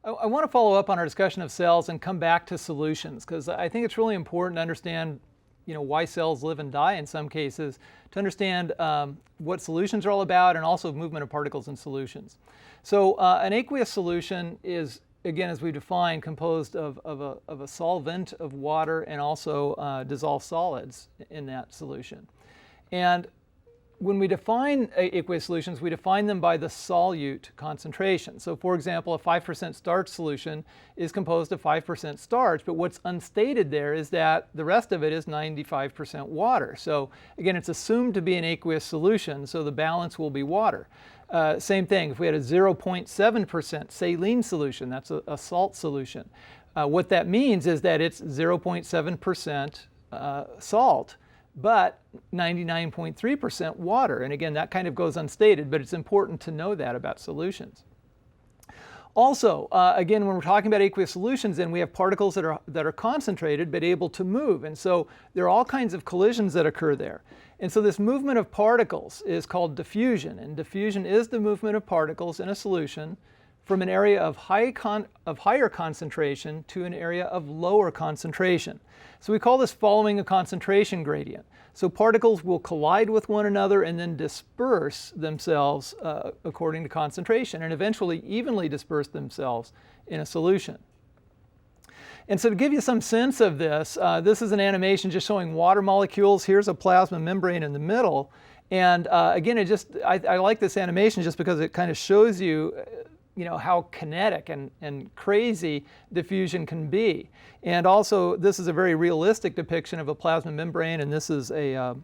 I want to follow up on our discussion of cells and come back to solutions, because I think it's really important to understand why cells live and die in some cases, to understand what solutions are all about, and also movement of particles in solutions. So an aqueous solution is, again, as we defined, composed of a solvent of water and also dissolved solids in that solution. And when we define aqueous solutions, we define them by the solute concentration. So for example, a 5% starch solution is composed of 5% starch, but what's unstated there is that the rest of it is 95% water. So again, it's assumed to be an aqueous solution, so the balance will be water. Same thing, if we had a 0.7% saline solution, that's a salt solution. What that means is that it's 0.7% salt, but 99.3% water. And again, that kind of goes unstated, but it's important to know that about solutions. Also, again, when we're talking about aqueous solutions, then we have particles that are concentrated but able to move. And so there are all kinds of collisions that occur there. And so this movement of particles is called diffusion. And diffusion is the movement of particles in a solution from an area of higher concentration to an area of lower concentration. So we call this following a concentration gradient. So particles will collide with one another and then disperse themselves according to concentration, and eventually evenly disperse themselves in a solution. And so to give you some sense of this, this is an animation just showing water molecules. Here's a plasma membrane in the middle. And again, I like this animation just because it kind of shows you how kinetic and crazy diffusion can be. And also, this is a very realistic depiction of a plasma membrane, and this is a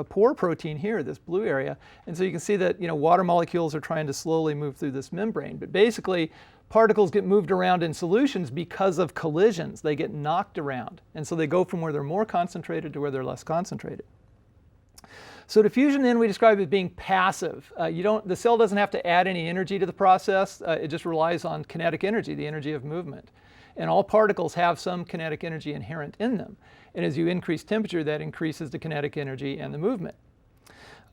pore protein here, this blue area. And so you can see that water molecules are trying to slowly move through this membrane. But basically, particles get moved around in solutions because of collisions. They get knocked around. And so they go from where they're more concentrated to where they're less concentrated. So diffusion then we describe as being passive. The cell doesn't have to add any energy to the process. It just relies on kinetic energy, the energy of movement. And all particles have some kinetic energy inherent in them. And as you increase temperature, that increases the kinetic energy and the movement.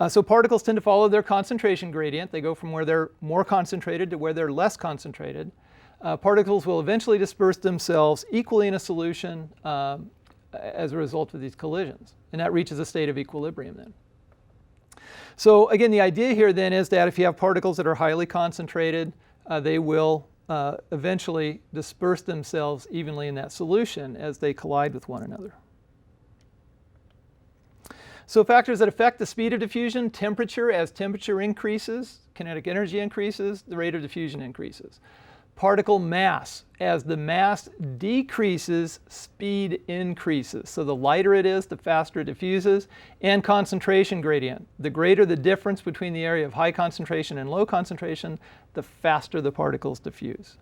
So particles tend to follow their concentration gradient. They go from where they're more concentrated to where they're less concentrated. Particles will eventually disperse themselves equally in a solution as a result of these collisions. And that reaches a state of equilibrium then. So again, the idea here then is that if you have particles that are highly concentrated, they will eventually disperse themselves evenly in that solution as they collide with one another. So factors that affect the speed of diffusion: temperature. As temperature increases, kinetic energy increases, the rate of diffusion increases. Particle mass. As the mass decreases, speed increases. So the lighter it is, the faster it diffuses. And concentration gradient. The greater the difference between the area of high concentration and low concentration, the faster the particles diffuse.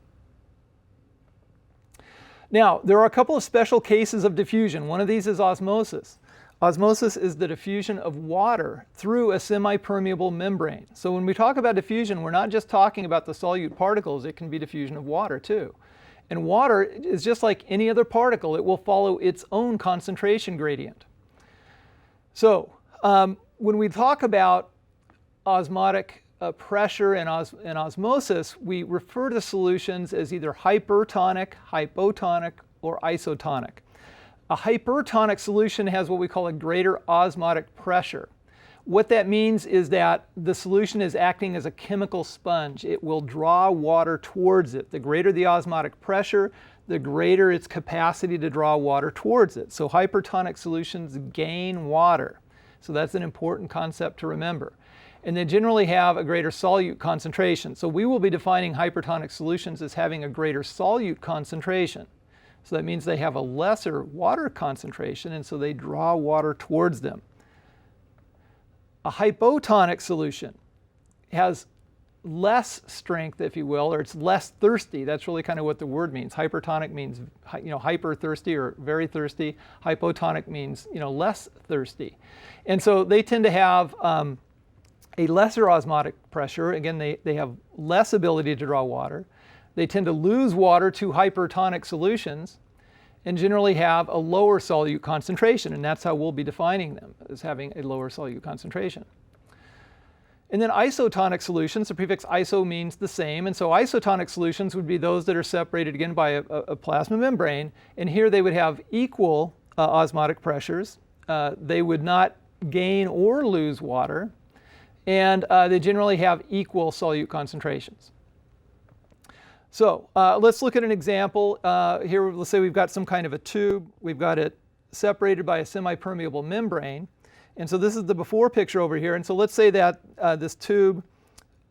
Now, there are a couple of special cases of diffusion. One of these is osmosis. Osmosis is the diffusion of water through a semi-permeable membrane. So when we talk about diffusion, we're not just talking about the solute particles. It can be diffusion of water too. And water is just like any other particle. It will follow its own concentration gradient. So when we talk about osmotic pressure and osmosis, we refer to solutions as either hypertonic, hypotonic, or isotonic. A hypertonic solution has what we call a greater osmotic pressure. What that means is that the solution is acting as a chemical sponge. It will draw water towards it. The greater the osmotic pressure, the greater its capacity to draw water towards it. So hypertonic solutions gain water. So that's an important concept to remember. And they generally have a greater solute concentration. So we will be defining hypertonic solutions as having a greater solute concentration. So that means they have a lesser water concentration, and so they draw water towards them. A hypotonic solution has less strength, if you will, or it's less thirsty. That's really kind of what the word means. Hypertonic means hyper thirsty or very thirsty. Hypotonic means less thirsty. And so they tend to have a lesser osmotic pressure. Again, they have less ability to draw water. They tend to lose water to hypertonic solutions and generally have a lower solute concentration, and that's how we'll be defining them, as having a lower solute concentration. And then isotonic solutions, the prefix iso means the same, and so isotonic solutions would be those that are separated again by a plasma membrane, and here they would have equal osmotic pressures. They would not gain or lose water, and they generally have equal solute concentrations. So let's look at an example. Here, let's say we've got some kind of a tube. We've got it separated by a semi-permeable membrane. And so this is the before picture over here. And so let's say that this tube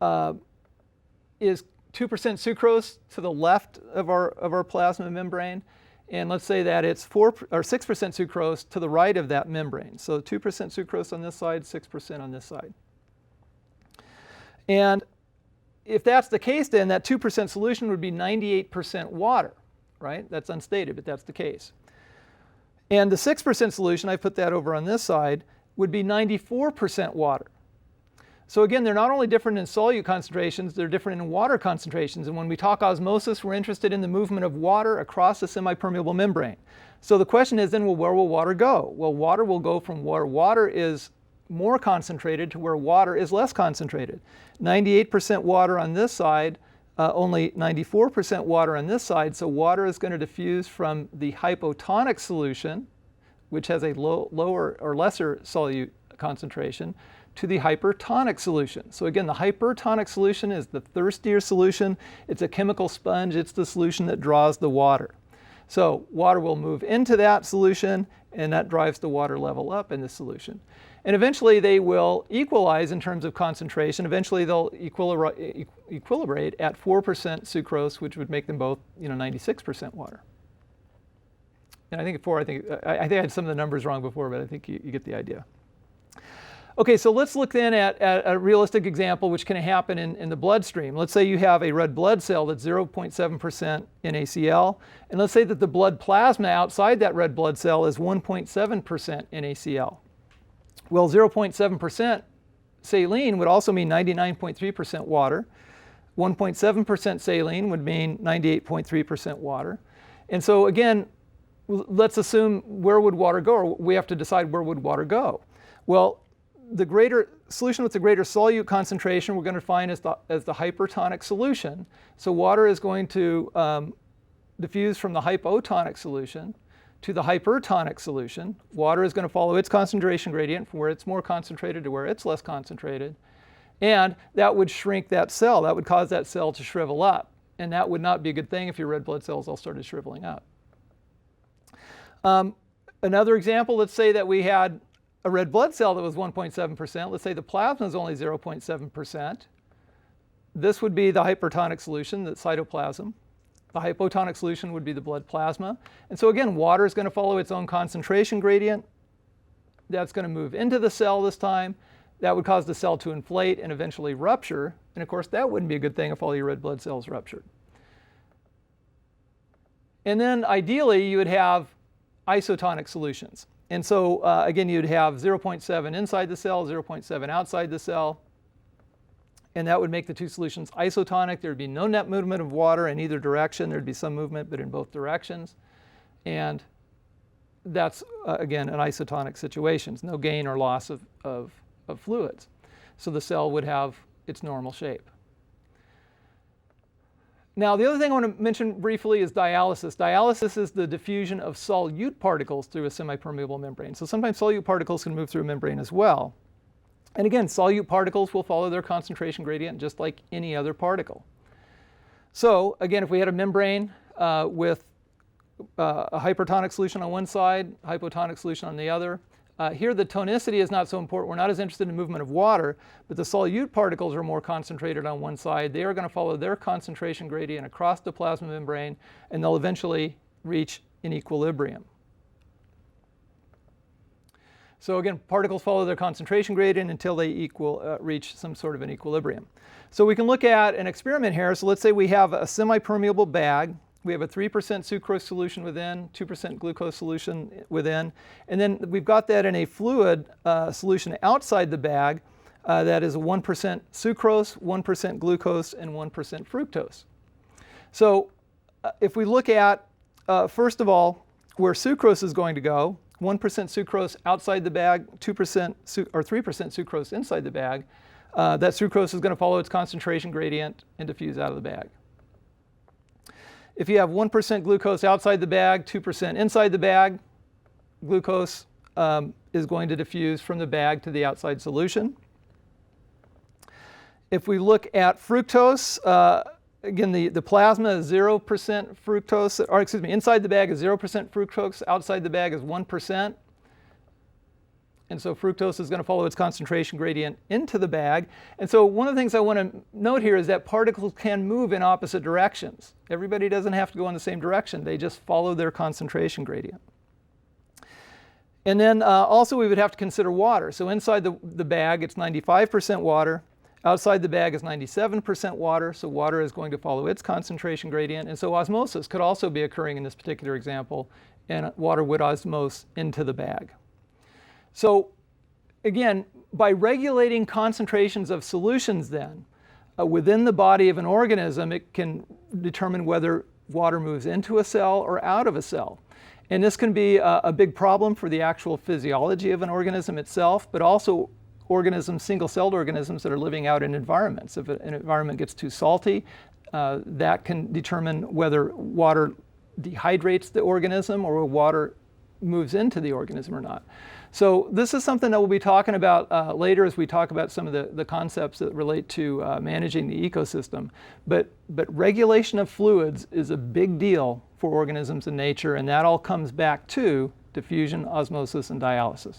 is 2% sucrose to the left of our plasma membrane. And let's say that it's 4 or 6% sucrose to the right of that membrane. So 2% sucrose on this side, 6% on this side. And if that's the case, then that 2% solution would be 98% water, right? That's unstated, but that's the case. And the 6% solution, I put that over on this side, would be 94% water. So again, they're not only different in solute concentrations, they're different in water concentrations. And when we talk osmosis, we're interested in the movement of water across the semi-permeable membrane. So the question is then, well, where will water go? Well, water will go from where water is more concentrated to where water is less concentrated. 98% water on this side, only 94% water on this side. So water is going to diffuse from the hypotonic solution, which has a lower or lesser solute concentration, to the hypertonic solution. So again, the hypertonic solution is the thirstier solution. It's a chemical sponge. It's the solution that draws the water. So water will move into that solution, and that drives the water level up in the solution. And eventually they will equalize in terms of concentration. Eventually they'll equilibrate at 4% sucrose, which would make them both 96% water. And I think I had some of the numbers wrong before, but I think you get the idea. Okay, so let's look then at a realistic example which can happen in the bloodstream. Let's say you have a red blood cell that's 0.7% NaCl, and let's say that the blood plasma outside that red blood cell is 1.7% NaCl. Well, 0.7% saline would also mean 99.3% water. 1.7% saline would mean 98.3% water. And so again, let's assume where would water go, or we have to decide where would water go. Well, the greater solution with the greater solute concentration we're going to find as the hypertonic solution. So water is going to diffuse from the hypotonic solution to the hypertonic solution. Water is going to follow its concentration gradient from where it's more concentrated to where it's less concentrated. And that would shrink that cell. That would cause that cell to shrivel up. And that would not be a good thing if your red blood cells all started shriveling up. Another example, let's say that we had a red blood cell that was 1.7%. Let's say the plasma is only 0.7%. This would be the hypertonic solution, the cytoplasm. The hypotonic solution would be the blood plasma. And so again, water is going to follow its own concentration gradient. That's going to move into the cell this time. That would cause the cell to inflate and eventually rupture. And of course, that wouldn't be a good thing if all your red blood cells ruptured. And then ideally, you would have isotonic solutions. And so again, you'd have 0.7 inside the cell, 0.7 outside the cell. And that would make the two solutions isotonic. There would be no net movement of water in either direction. There would be some movement, but in both directions. And that's, again, an isotonic situation. No gain or loss of fluids. So the cell would have its normal shape. Now, the other thing I want to mention briefly is dialysis. Dialysis is the diffusion of solute particles through a semi-permeable membrane. So sometimes solute particles can move through a membrane as well. And again, solute particles will follow their concentration gradient just like any other particle. So again, if we had a membrane with a hypertonic solution on one side, hypotonic solution on the other, here the tonicity is not so important. We're not as interested in movement of water, but the solute particles are more concentrated on one side. They are going to follow their concentration gradient across the plasma membrane, and they'll eventually reach an equilibrium. So again, particles follow their concentration gradient until they reach some sort of an equilibrium. So we can look at an experiment here. So let's say we have a semi-permeable bag. We have a 3% sucrose solution within, 2% glucose solution within, and then we've got that in a fluid solution outside the bag that is 1% sucrose, 1% glucose, and 1% fructose. So if we look at, first of all, where sucrose is going to go, 1% sucrose outside the bag, 2% or 3% sucrose inside the bag, that sucrose is going to follow its concentration gradient and diffuse out of the bag. If you have 1% glucose outside the bag, 2% inside the bag, glucose is going to diffuse from the bag to the outside solution. If we look at fructose, again, the plasma is 0% fructose, or excuse me, inside the bag is 0% fructose, outside the bag is 1%. And so fructose is going to follow its concentration gradient into the bag. And so one of the things I want to note here is that particles can move in opposite directions. Everybody doesn't have to go in the same direction. They just follow their concentration gradient. And then also we would have to consider water. So inside the bag, it's 95% water. Outside the bag is 97% water, so water is going to follow its concentration gradient. And so osmosis could also be occurring in this particular example, and water would osmose into the bag. So again, by regulating concentrations of solutions then, within the body of an organism, it can determine whether water moves into a cell or out of a cell. And this can be a big problem for the actual physiology of an organism itself, but also organisms, single-celled organisms that are living out in environments. If an environment gets too salty, that can determine whether water dehydrates the organism or water moves into the organism or not. So this is something that we'll be talking about later as we talk about some of the concepts that relate to managing the ecosystem. But regulation of fluids is a big deal for organisms in nature, and that all comes back to diffusion, osmosis, and dialysis.